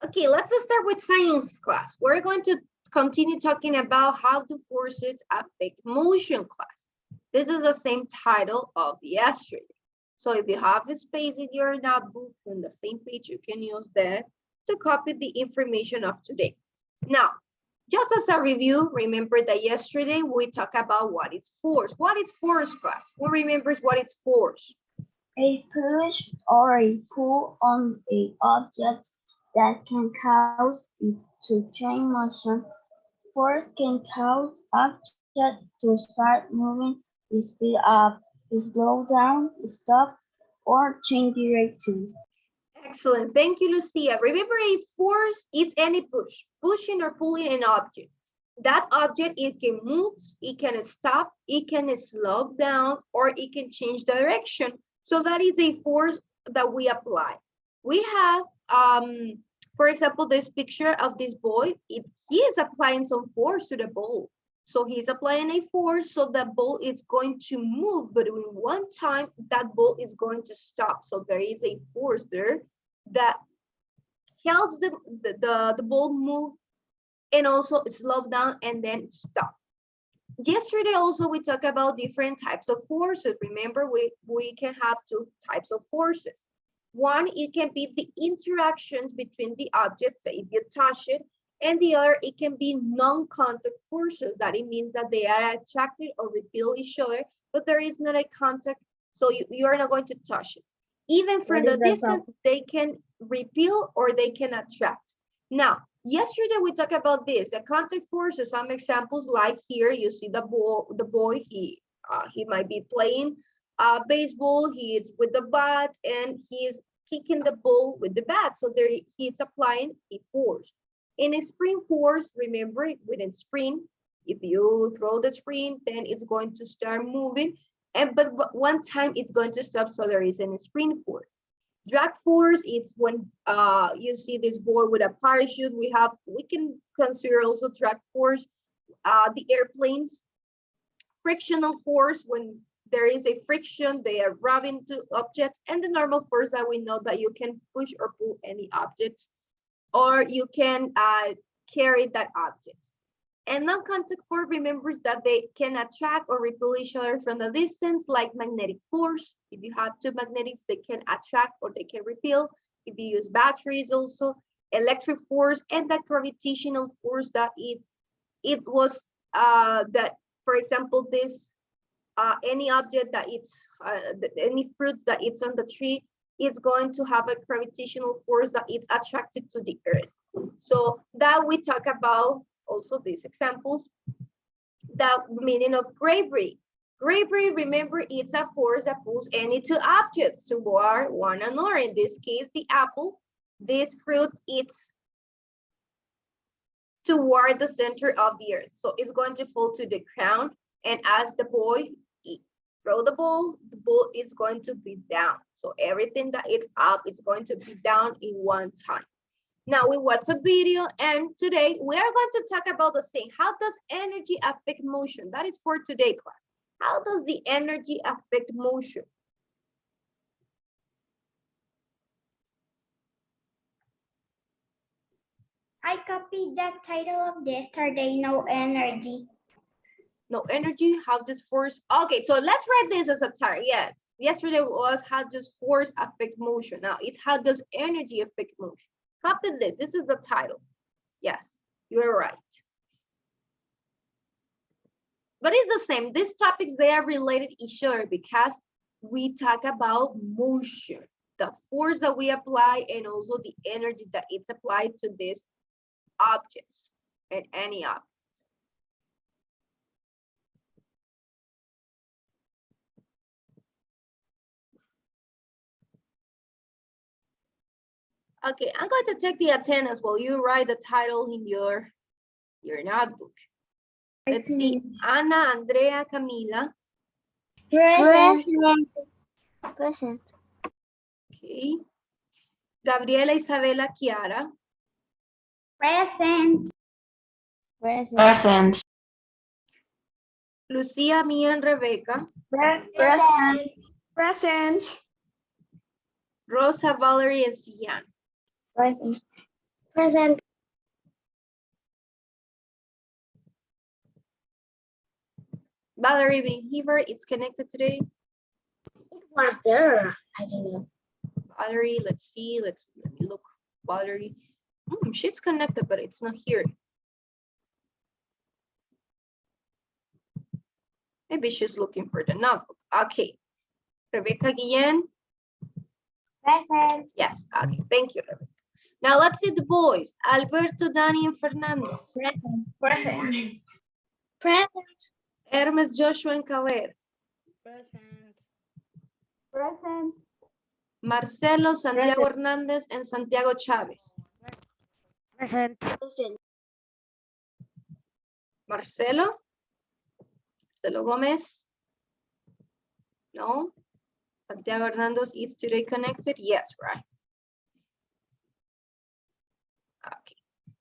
Okay, let's start with science class. We're going to continue talking about how do forces affect motion class. This is the same title of yesterday. So if you have the space in your notebook on the same page, you can use that to copy the information of today. Now, just as a review, remember that yesterday we talked about what is force. What is force, class? Who remembers what is force? A push or a pull on an object that can cause it to change motion. Force can cause objects to start moving, speed up, slow down, stop, or change direction. Excellent. Thank you, Lucia. Remember, a force is any push, pushing or pulling an object. That object, it can move, it can stop, it can slow down, or it can change direction. So that is a force that we apply. We have, for example, this picture of this boy. If he is applying some force to the ball. So he's applying a force, so the ball is going to move, but in one time, that ball is going to stop. So there is a force there that helps the ball move and also slow down and then stop. Yesterday also we talked about different types of forces. Remember, we can have two types of forces. One, it can be the interactions between the objects, say if you touch it, and the other, it can be non-contact forces. That it means that they are attracted or repel each other, but there is not a contact, so you are not going to touch it. Even from the distance, they can repel or they can attract. Now, yesterday we talked about this, the contact forces. Some examples like here, you see the boy, he might be playing baseball, he is with the bat, and he is kicking the ball with the bat. So there he is applying a force. In a spring force, remember, within spring, if you throw the spring, then it's going to start moving. But one time it's going to stop, so there is a spring force. Drag force, it's when you see this boy with a parachute. We can consider also drag force, the airplanes. Frictional force, when there is a friction, they are rubbing to objects, and the normal force that we know that you can push or pull any object, or you can carry that object. And non-contact force remembers that they can attract or repel each other from a distance, like magnetic force. If you have two magnetics, they can attract or they can repel. If you use batteries also, electric force, and that gravitational force that it was that, for example, this any object that it's any fruits that it's on the tree, it's going to have a gravitational force that it's attracted to the earth. So that we talk about also these examples. The meaning of gravity. Gravity, remember, it's a force that pulls any two objects toward one another. In this case, the apple, this fruit, it's toward the center of the earth. So it's going to fall to the ground. And as the boy throw the ball is going to be down. So everything that is up is going to be down in one time. Now we watch a video, and today we are going to talk about the same. How does energy affect motion? That is for today class. How does the energy affect motion? I copied that title of yesterday, no energy. No energy, how does force? Okay, so let's write this as a title. Yes, yesterday was how does force affect motion. Now it's how does energy affect motion. Copy this. This is the title. Yes, you're right. But it's the same. These topics, they are related each other because we talk about motion, the force that we apply, and also the energy that it's applied to these objects and any object. Okay, I'm going to take the attendance while you write the title in your notebook. Let's see, Ana, Andrea, Camila. Present. Present. Okay. Gabriela, Isabela, Kiara. Present. Present. Lucia, Mia, and Rebecca. Present. Present. Rosa, Valerie, and Sian. Present. Present. Valerie Behavior, it's connected today. It was there. I don't know. Valerie, let's see, let me look. Valerie, she's connected, but it's not here. Maybe she's looking for the notebook. Okay. Rebecca Guillen. Present. Yes, okay, thank you, Rebecca. Now let's see the boys. Alberto, Dani, and Fernando. Present. Present. Present. Hermes, Joshua, and Caleb. Present. Present. Marcelo, Santiago Present. Hernandez, and Santiago Chavez. Present. Present. Marcelo. Marcelo Gomez. No. Santiago Hernandez is today connected. Yes, right. Okay.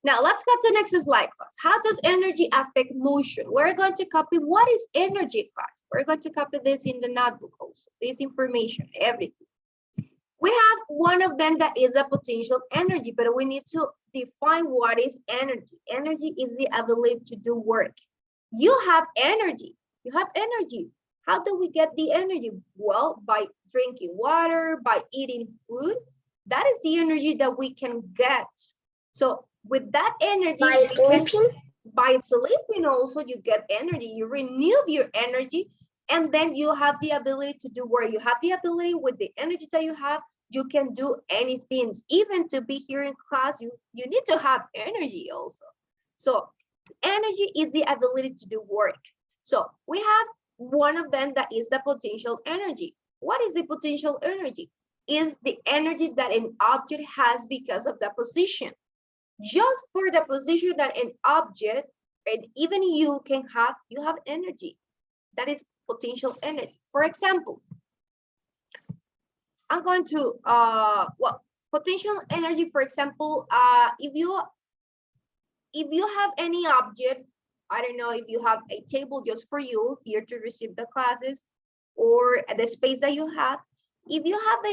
Now let's go to the next slide, class. How does energy affect motion? We're going to copy what is energy, class. We're going to copy this in the notebook also. This information, everything. We have one of them that is a potential energy, but we need to define what is energy. Energy is the ability to do work. You have energy. You have energy. How do we get the energy? Well, by drinking water, by eating food. That is the energy that we can get. So with that energy, by sleeping also, you get energy. You renew your energy, and then you have the ability to do work. You have the ability with the energy that you have, you can do anything. Even to be here in class, you need to have energy also. So energy is the ability to do work. So we have one of them that is the potential energy. What is the potential energy? Is the energy that an object has because of the position. Just for the position that an object, and even you can have, you have energy. That is potential energy. For example, I'm going to, well, potential energy, for example, if you have any object, I don't know if you have a table just for you here to receive the classes, or the space that you have, if you have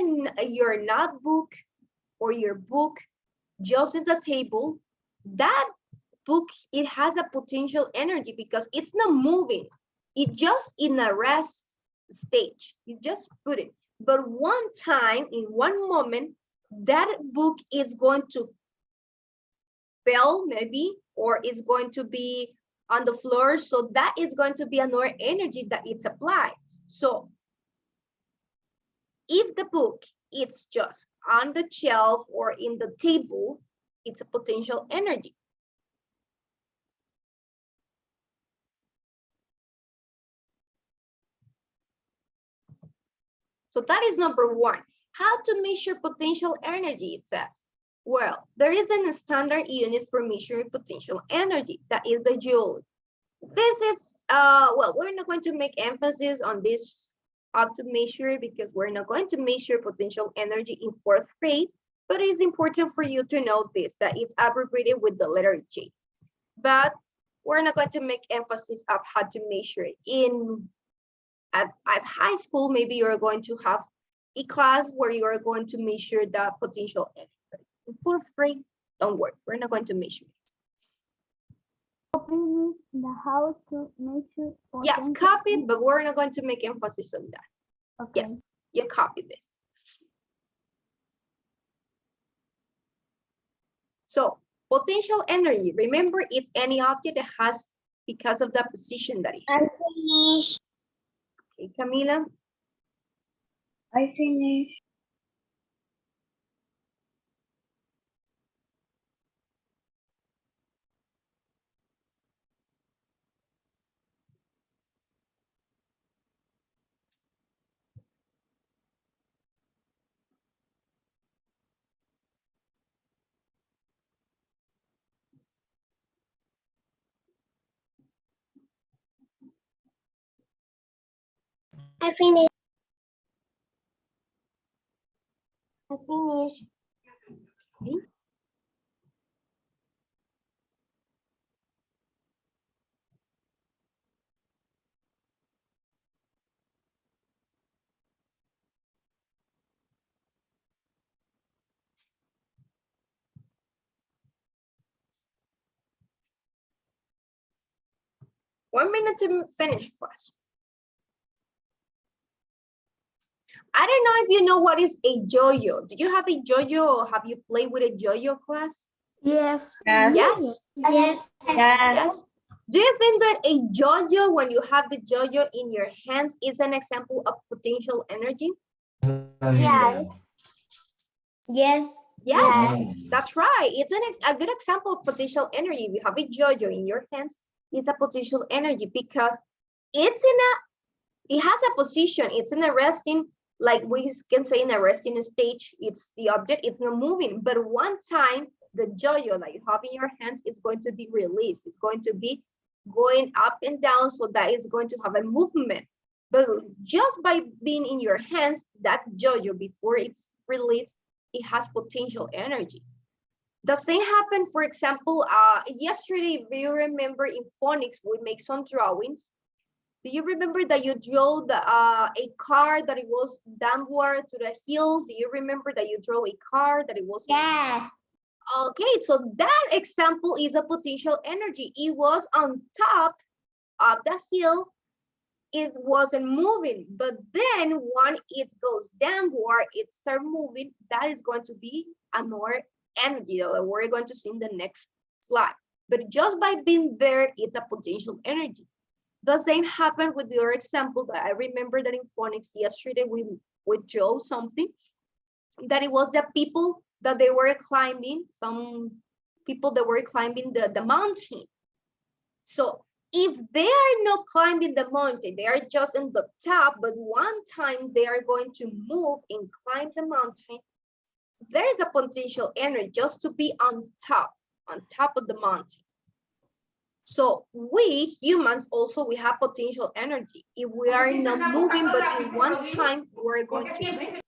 your notebook or your book just in the table, that book, it has a potential energy because it's not moving. It just in a rest stage. You just put it. But one time, in one moment, that book is going to fail maybe, or it's going to be on the floor. So that is going to be another energy that it's applied. So if the book is just on the shelf or in the table, it's a potential energy. So that is number one. How to measure potential energy, it says. Well, there is a standard unit for measuring potential energy, that is the joule. This is, well, we're not going to make emphasis on this, how to measure it, because we're not going to measure potential energy in fourth grade, but it is important for you to know this, that it's abbreviated with the letter J. But we're not going to make emphasis of how to measure it. At high school, maybe you're going to have a class where you are going to measure the potential energy. In fourth grade, don't worry, we're not going to measure it. Copy the how to measure. Yes, copy it, but we're not going to make emphasis on that. Okay. Yes, you copy this. So potential energy, remember, it's any object that has because of the position that it has. I finished. Okay, Camila. I finished. I finished. I finished. Okay. 1 minute to finish, class. I don't know if you know what is a yo-yo. Do you have a yo-yo or have you played with a yo-yo, class? Yes. Yes. Yes. Yes. Do you think that a yo-yo, when you have the yo-yo in your hands, is an example of potential energy? Yes. Yes. Yes, that's right. It's a good example of potential energy. If you have a yo-yo in your hands, it's a potential energy because it has a position. It's in a resting, like we can say in a resting stage. It's the object, it's not moving. But one time, the yo-yo that you have in your hands is going to be released. It's going to be going up and down, so that it's going to have a movement. But just by being in your hands, that yo-yo, before it's released, it has potential energy. The same happened, for example, yesterday, if you remember in phonics, we make some drawings. Do you remember that you drew a car that it was downward to the hill? Do you remember that you drew a car that it was? Yes. Okay, so that example is a potential energy. It was on top of the hill. It wasn't moving, but then when it goes downward, it starts moving. That is going to be another energy that we're going to see in the next slide. But just by being there, it's a potential energy. The same happened with the other example that I remember that in phonics yesterday we drew something that it was the people that they were climbing, some people that were climbing the mountain. So if they are not climbing the mountain, they are just on the top, but one time they are going to move and climb the mountain, there is a potential energy just to be on top of the mountain. So we humans also, we have potential energy. If we are not moving, but in one time we're going to move.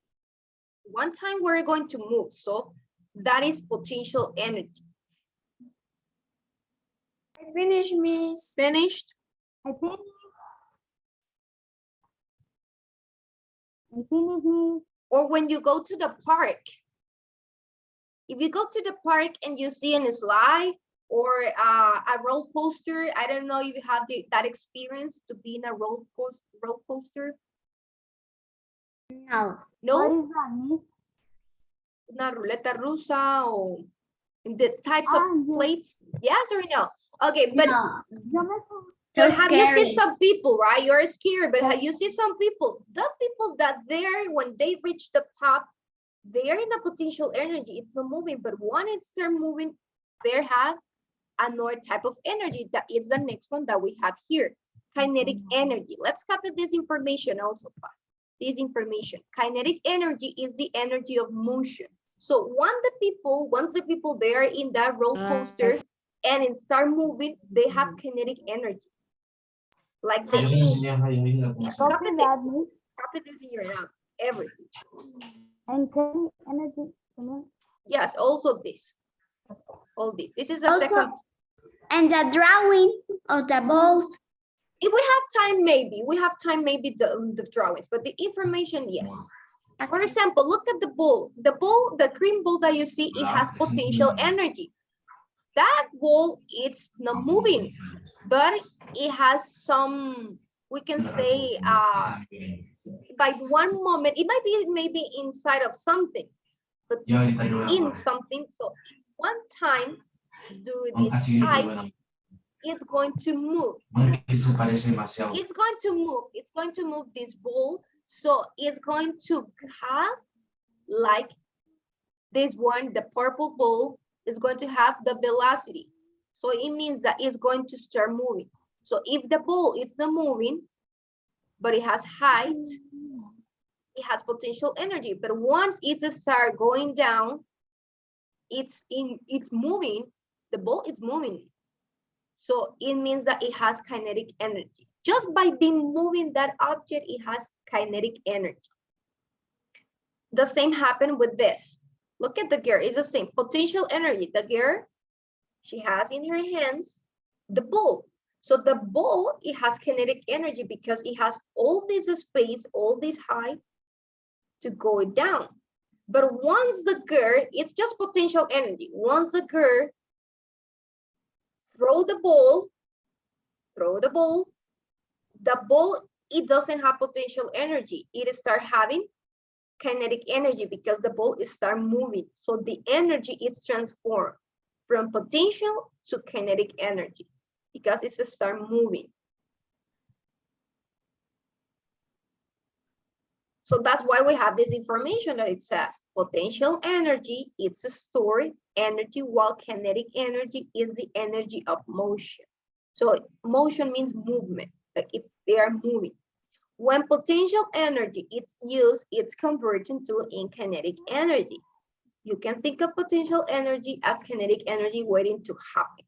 One time we're going to move. So that is potential energy. I finished, Miss. Finished? I finished, Miss. Or when you go to the park. If you go to the park and you see a slide or a roller coaster, I don't know if you have that experience to be in a roller coaster. No. No? What is that, Miss? Una ruleta rusa or the types of yes. plates? Yes or no? Okay, but, No. but have you seen some people, right? You're scared, but have you seen some people? The people that there, when they reach the top, they are in a potential energy. It's not moving, but when it starts moving, they have another type of energy. That is the next one that we have here. Kinetic energy. Let's copy this information also, class. This information. Kinetic energy is the energy of motion. So once the people they are in that roller coaster and it start moving, they have kinetic energy. Like this. Yes, copy this. Copy this in your note. Everything. And kinetic energy. Yes, also this. All this. This is the Also- second. And the drawing of the balls. If we have time, maybe. We have time, maybe the drawings, but the information, yes. For example, look at the ball. The green ball that you see, it has potential energy. That ball, it's not moving, but it has some, we can say, by one moment, it might be maybe inside of something, but in something. So one time, do this height, it's going to move. It's going to move. It's going to move this ball. So it's going to have like this one, the purple ball is going to have the velocity. So it means that it's going to start moving. So if the ball is not moving, but it has height, it has potential energy. But once it starts going down, it's moving, the ball is moving. So it means that it has kinetic energy. Just by being moving that object, it has kinetic energy. The same happened with this. Look at the girl, it's the same. Potential energy, the girl, she has in her hands the ball. So the ball, it has kinetic energy because it has all this space, all this height to go down. But once the girl, it's just potential energy. Once the girl throw the ball, throw the ball. The ball, it doesn't have potential energy. It start having kinetic energy because the ball is start moving. So the energy is transformed from potential to kinetic energy because it's start moving. So that's why we have this information that it says potential energy, it's a stored energy, while kinetic energy is the energy of motion. So motion means movement, like if they are moving. When potential energy is used, it's converted to kinetic energy. You can think of potential energy as kinetic energy waiting to happen.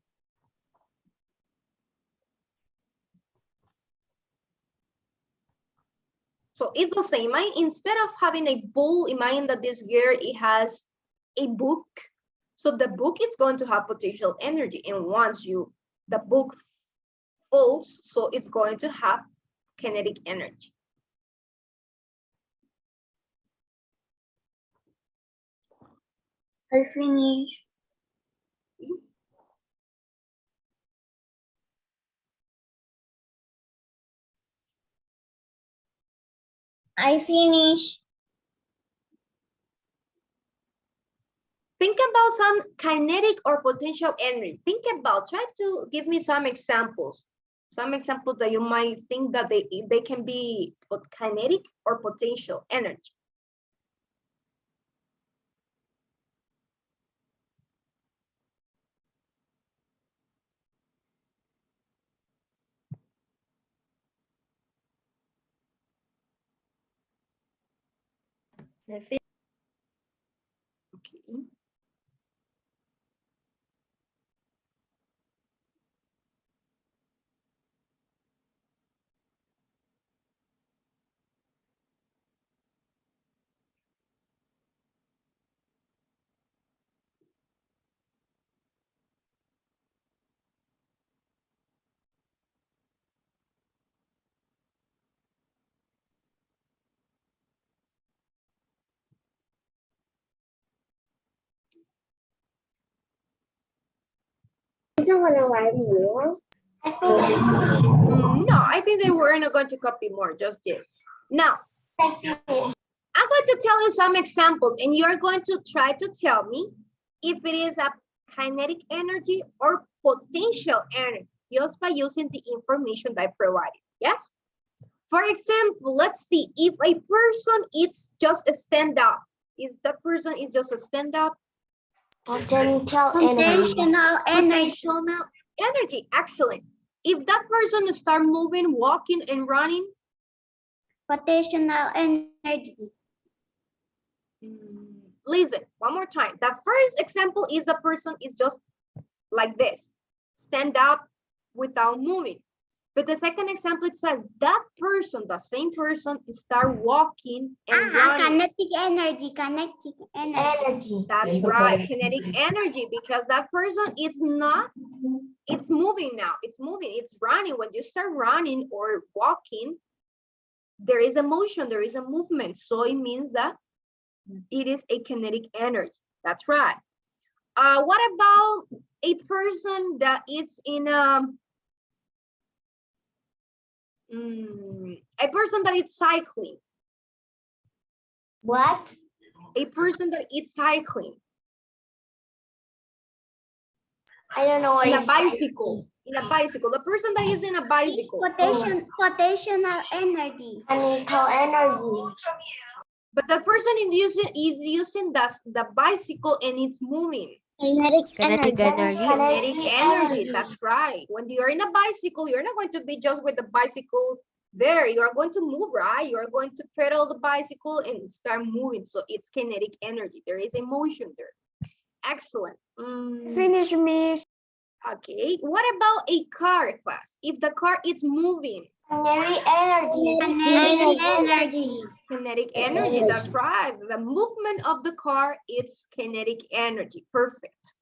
So it's the same. Instead of having a ball, imagine that this girl, it has a book. So the book is going to have potential energy. And once the book falls, so it's going to have kinetic energy. I finished. I finished. Think about some kinetic or potential energy. Think about, try to give me some examples. Some examples that you might think that they can be kinetic or potential energy. Okay. I don't want to write more. No, I think they were not going to copy more, just this. Now, I'm going to tell you some examples, and you're going to try to tell me if it is a kinetic energy or potential energy, just by using the information that I provided, yes? For example, let's see, if a person is just a stand up, is that person is just a stand up? Potential energy. Potential energy, excellent. If that person start moving, walking and running, Potential energy. listen, one more time. The first example is the person is just like this, stand up without moving. But the second example, it says that person, the same person, start walking and running. Kinetic energy. That's right, kinetic energy, because that person is not, it's moving now, it's moving, it's running. When you start running or walking, there is a motion, there is a movement. So it means that it is a kinetic energy. That's right. What about a person that is in a person that is cycling? What? A person that is cycling. I don't know what In a is bicycle. In a bicycle. The person that is in a bicycle. Potential energy. Mechanical energy. But the person is using the bicycle and it's moving. Kinetic energy. Kinetic energy, that's right. When you're in a bicycle, you're not going to be just with the bicycle there. You are going to move, right? You are going to pedal the bicycle and start moving. So it's kinetic energy. There is a motion there. Excellent. Finish, Miss. Okay. What about a car, class? If the car is moving. Kinetic energy. Kinetic energy, that's right. The movement of the car, it's kinetic energy. Perfect.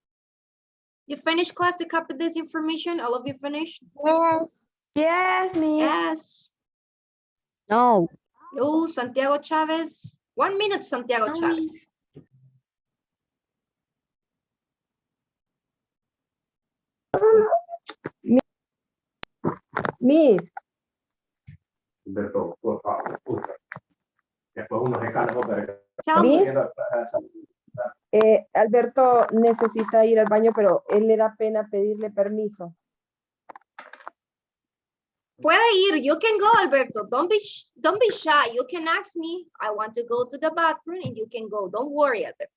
You finished, class, to copy this information? All of you finished? Yes. Yes, Miss. Yes. No. No, Santiago Chavez. 1 minute, Santiago Chavez. Miss, Alberto, por favor, usa. Después uno se cala otra. Tell me. Miss, Alberto necesita ir al baño, pero él le da pena pedirle permiso. Puede ir. You can go, Alberto. Don't be shy. You can ask me. I want to go to the bathroom, and you can go. Don't worry, Alberto.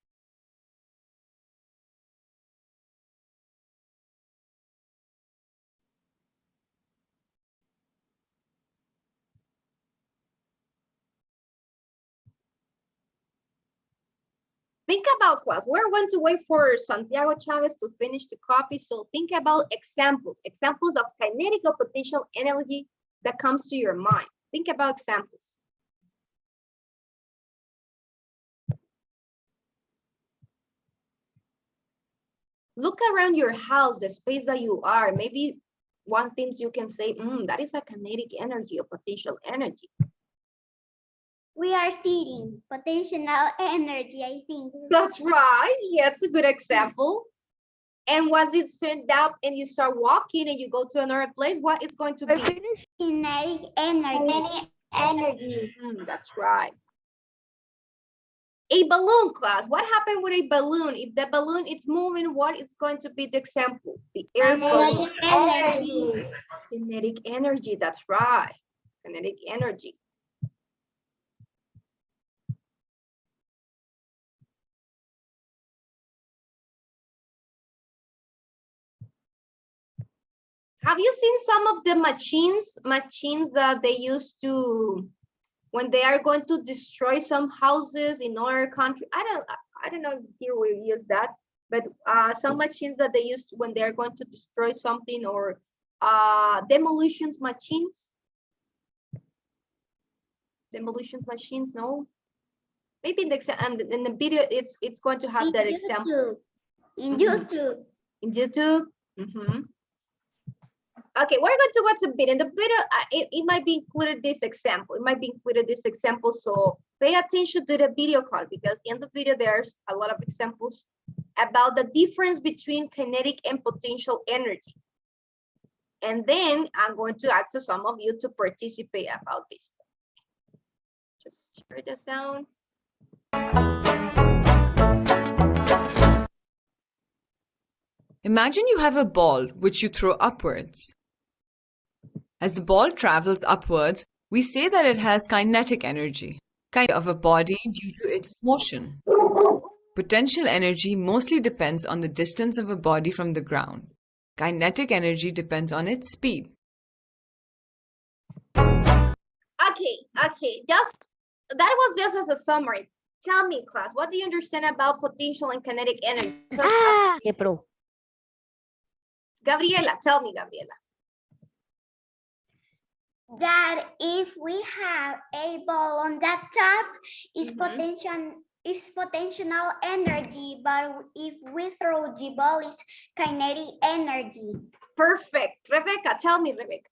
Think about class. We're going to wait for Santiago Chavez to finish the copy. So think about examples of kinetic or potential energy that comes to your mind. Think about examples. Look around your house, the space that you are. Maybe one thing you can say, that is a kinetic energy or potential energy. We are seeing potential energy, I think. That's right. Yeah, it's a good example. And once it's turned up and you start walking and you go to another place, what is going to be? Kinetic energy. That's right. A balloon, class. What happened with a balloon? If the balloon is moving, what is going to be the example? The air balloon. Energy. Kinetic energy. That's right. Kinetic energy. Have you seen some of the machines that they use to, when they are going to destroy some houses in our country? I don't know if here we use that, but some machines that they use when they are going to destroy something, or demolitions machines. Demolitions machines, no? Maybe in the video, it's going to have that example. In YouTube. In YouTube. Okay, we're going to watch a bit. In the video, it might be included this example. It might be included this example. So pay attention to the video call, because in the video, there's a lot of examples about the difference between kinetic and potential energy. And then I'm going to ask some of you to participate about this. Just share the sound. Imagine you have a ball which you throw upwards. As the ball travels upwards, we say that it has kinetic energy, kind of a body due to its motion. Potential energy mostly depends on the distance of a body from the ground. Kinetic energy depends on its speed. Okay, that was just as a summary. Tell me, class, what do you understand about potential and kinetic energy? Gabriela, tell me, Gabriela. That if we have a ball on that top, is potential energy, but if we throw the ball, is kinetic energy. Perfect. Rebecca, tell me, Rebecca.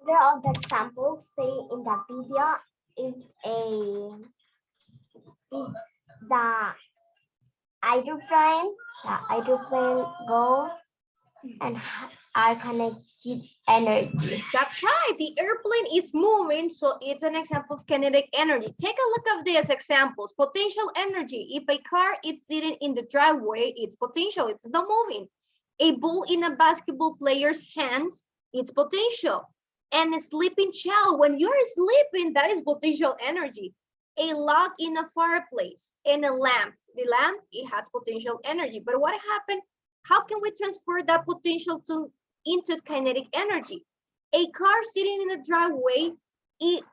There are the examples say in the video. If the aeroplane go and are connected energy. That's right. The airplane is moving, so it's an example of kinetic energy. Take a look at these examples. Potential energy. If a car is sitting in the driveway, it's potential. It's not moving. A ball in a basketball player's hands, it's potential. And a sleeping child, when you're sleeping, that is potential energy. A log in a fireplace and a lamp. The lamp, it has potential energy. But what happened? How can we transfer that potential into kinetic energy? A car sitting in a driveway,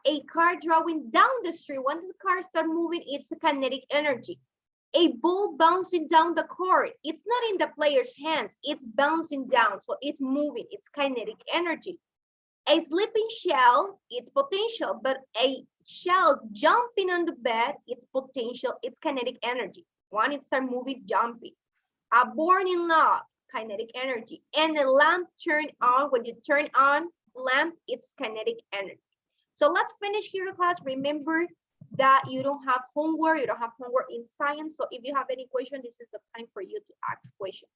a car driving down the street. Once the car starts moving, it's a kinetic energy. A ball bouncing down the court. It's not in the player's hands. It's bouncing down, so it's moving. It's kinetic energy. A sleeping shell, it's potential, but a shell jumping on the bed, it's potential. It's kinetic energy. One, it starts moving, jumping. A burning log, kinetic energy. And the lamp turned on. When you turn on lamp, it's kinetic energy. So let's finish here, class. Remember that you don't have homework. You don't have homework in science. So if you have any question, this is the time for you to ask questions.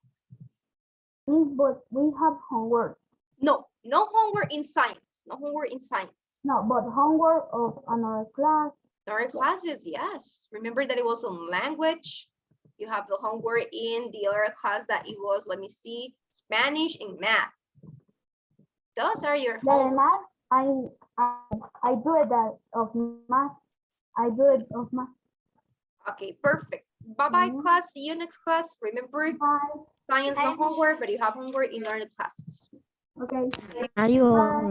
But we have homework. No, no homework in science. No homework in science. No, but homework of another class. Our classes, yes. Remember that it was on language. You have the homework in the other class that it was, let me see, Spanish and math. Those are your The homework. math, I do it that of math. I do it of math. Okay, perfect. Bye-bye, Mhm. class. See you next class. Remember, Bye. science no homework, but you have homework in other classes. Okay. Adiós.